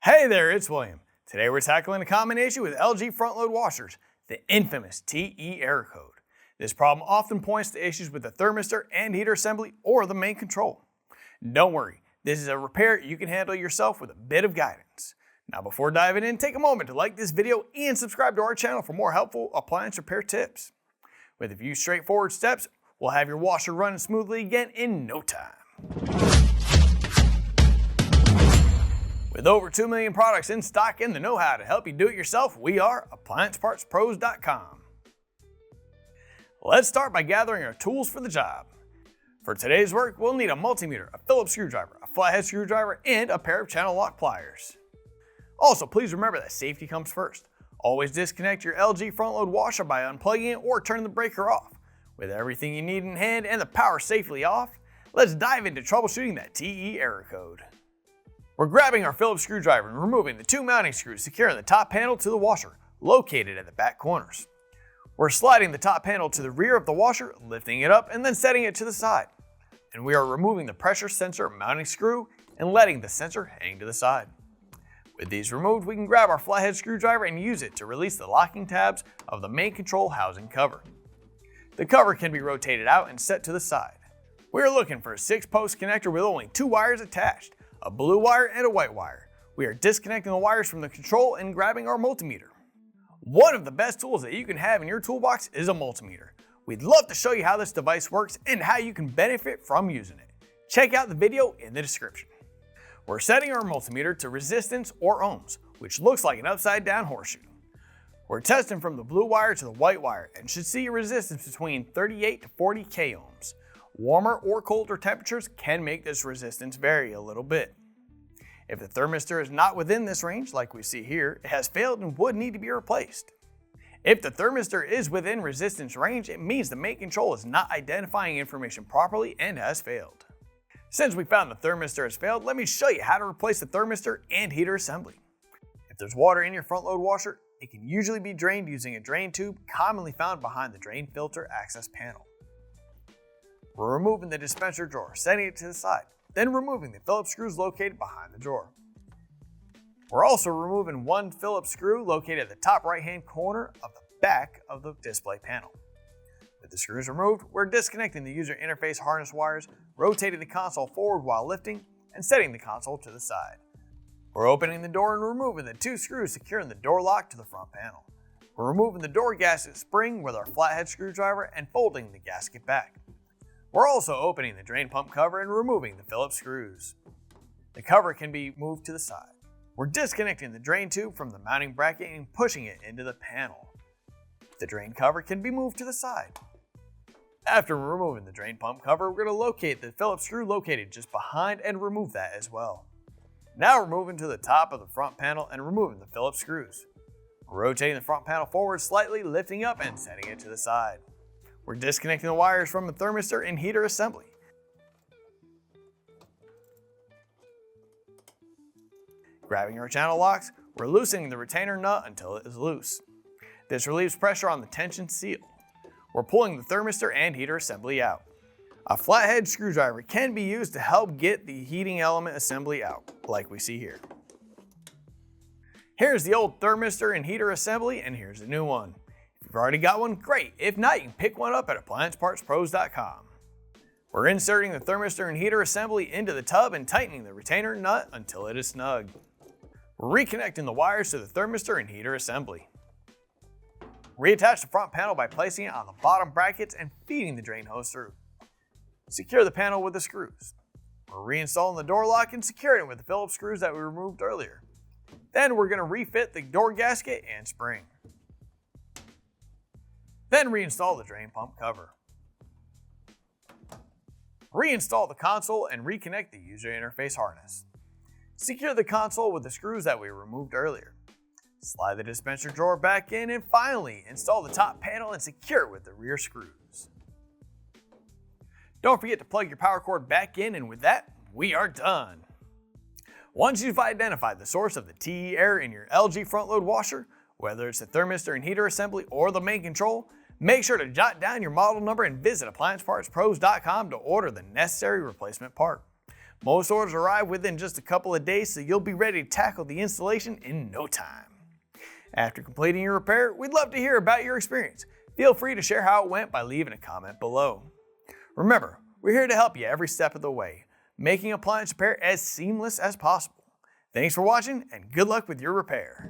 Hey there, it's William. Today we're tackling a common issue with LG front-load washers, the infamous TE error code. This problem often points to issues with the thermistor and heater assembly or the main control. Don't worry, this is a repair you can handle yourself with a bit of guidance. Now before diving in, take a moment to like this video and subscribe to our channel for more helpful appliance repair tips. With a few straightforward steps, we'll have your washer running smoothly again in no time. With over 2 million products in stock and the know-how to help you do it yourself, we are AppliancePartsPros.com. Let's start by gathering our tools for the job. For today's work, we'll need a multimeter, a Phillips screwdriver, a flathead screwdriver, and a pair of channel lock pliers. Also, please remember that safety comes first. Always disconnect your LG front-load washer by unplugging it or turning the breaker off. With everything you need in hand and the power safely off, let's dive into troubleshooting that TE error code. We're grabbing our Phillips screwdriver and removing the 2 mounting screws securing the top panel to the washer, located at the back corners. We're sliding the top panel to the rear of the washer, lifting it up and then setting it to the side. And we are removing the pressure sensor mounting screw and letting the sensor hang to the side. With these removed, we can grab our flathead screwdriver and use it to release the locking tabs of the main control housing cover. The cover can be rotated out and set to the side. We are looking for a 6-post connector with only 2 wires attached, a blue wire and a white wire. We are disconnecting the wires from the control and grabbing our multimeter. One of the best tools that you can have in your toolbox is a multimeter. We'd love to show you how this device works and how you can benefit from using it. Check out the video in the description. We're setting our multimeter to resistance or ohms, which looks like an upside down horseshoe. We're testing from the blue wire to the white wire and should see a resistance between 38 to 40 k ohms. Warmer or colder temperatures can make this resistance vary a little bit. If the thermistor is not within this range, like we see here, it has failed and would need to be replaced. If the thermistor is within resistance range, it means the main control is not identifying information properly and has failed. Since we found the thermistor has failed, let me show you how to replace the thermistor and heater assembly. If there's water in your front-load washer, it can usually be drained using a drain tube commonly found behind the drain filter access panel. We're removing the dispenser drawer, setting it to the side, then removing the Phillips screws located behind the drawer. We're also removing one Phillips screw located at the top right-hand corner of the back of the display panel. With the screws removed, we're disconnecting the user interface harness wires, rotating the console forward while lifting, and setting the console to the side. We're opening the door and removing the 2 screws securing the door lock to the front panel. We're removing the door gasket spring with our flathead screwdriver and folding the gasket back. We're also opening the drain pump cover and removing the Phillips screws. The cover can be moved to the side. We're disconnecting the drain tube from the mounting bracket and pushing it into the panel. The drain cover can be moved to the side. After removing the drain pump cover, we're going to locate the Phillips screw located just behind and remove that as well. Now we're moving to the top of the front panel and removing the Phillips screws. We're rotating the front panel forward slightly, lifting up and setting it to the side. We're disconnecting the wires from the thermistor and heater assembly. Grabbing our channel locks, we're loosening the retainer nut until it is loose. This relieves pressure on the tension seal. We're pulling the thermistor and heater assembly out. A flathead screwdriver can be used to help get the heating element assembly out, like we see here. Here's the old thermistor and heater assembly, and here's the new one. If you've already got one, great. If not, you can pick one up at AppliancePartsPros.com. We're inserting the thermistor and heater assembly into the tub and tightening the retainer nut until it is snug. We're reconnecting the wires to the thermistor and heater assembly. Reattach the front panel by placing it on the bottom brackets and feeding the drain hose through. Secure the panel with the screws. We're reinstalling the door lock and securing it with the Phillips screws that we removed earlier. Then we're going to refit the door gasket and spring. Then reinstall the drain pump cover. Reinstall the console and reconnect the user interface harness. Secure the console with the screws that we removed earlier. Slide the dispenser drawer back in and finally install the top panel and secure it with the rear screws. Don't forget to plug your power cord back in, and with that, we are done. Once you've identified the source of the TE error in your LG front-load washer, whether it's the thermistor and heater assembly or the main control, make sure to jot down your model number and visit AppliancePartsPros.com to order the necessary replacement part. Most orders arrive within just a couple of days, so you'll be ready to tackle the installation in no time. After completing your repair, we'd love to hear about your experience. Feel free to share how it went by leaving a comment below. Remember, we're here to help you every step of the way, making appliance repair as seamless as possible. Thanks for watching and good luck with your repair.